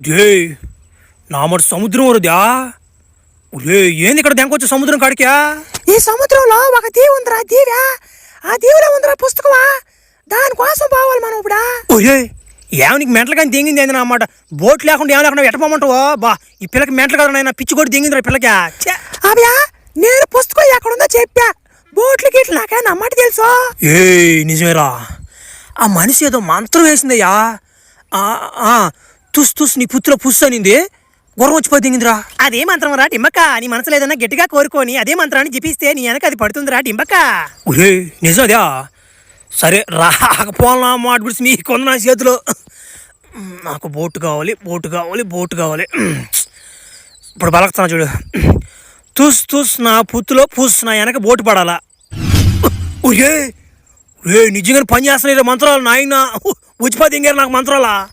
రే నా మరి సముద్రం వరదా రే ఏంది ఇక్కడ దెంకొచ్చే సముద్రం కాడికా ఈ సముద్రంలో ఒక దీవి ఉందిరా దీవా ఆ దీవిలో ఉందిరా పుస్తకమా దానికోసం పోవాలి మనం ఇప్పుడు ఓరే ఏమో నీకు మెంటలు కానీ దింగింది ఏంది అన్నమాట బోట్ లేకుండా ఏం లేకుండా ఎట్టపోమంటావు బా ఈ పిల్లకి మెంటలు కదా నాయన పిచ్చి కూడా దింగిందిరా పిల్లకి అవ్యా నేను పుస్తకం ఎక్కడుందో చెప్పా బోట్లు గిట్లు నాకే నమ్మటి తెలుసు ఏ నిజమేరా ఆ మనిషి ఏదో మంత్రం వేసిందయ్యా తుస్ తుస్ నీ పుత్తులో పుస్సు అనింది గుర్రం వచ్చిపోయి దిగిందిరా అదే మంత్రం రా డింబక్క నీ మనసులో ఏదన్నా గట్టిగా కోరుకొని అదే మంత్రాన్ని జపిస్తే నీ వెనక అది పడుతుందిరా డింబక్క ఒరే నిజం అదా సరే రాకపోవాలన్నా మాట గురించి నీకుంది నా చేతిలో నాకు బోటు కావాలి బోటు కావాలి బోటు కావాలి ఇప్పుడు బలకుతున్నా చూడు తుస్ తుస్ నా పుత్తులో పుస్ నా వెనక బోటు పడాలా ఒరే రే నిజంగానే పని చేస్తున్నాయి మంత్రాలు నాయన ఉచిపా దింగారు నాకు మంత్రాలా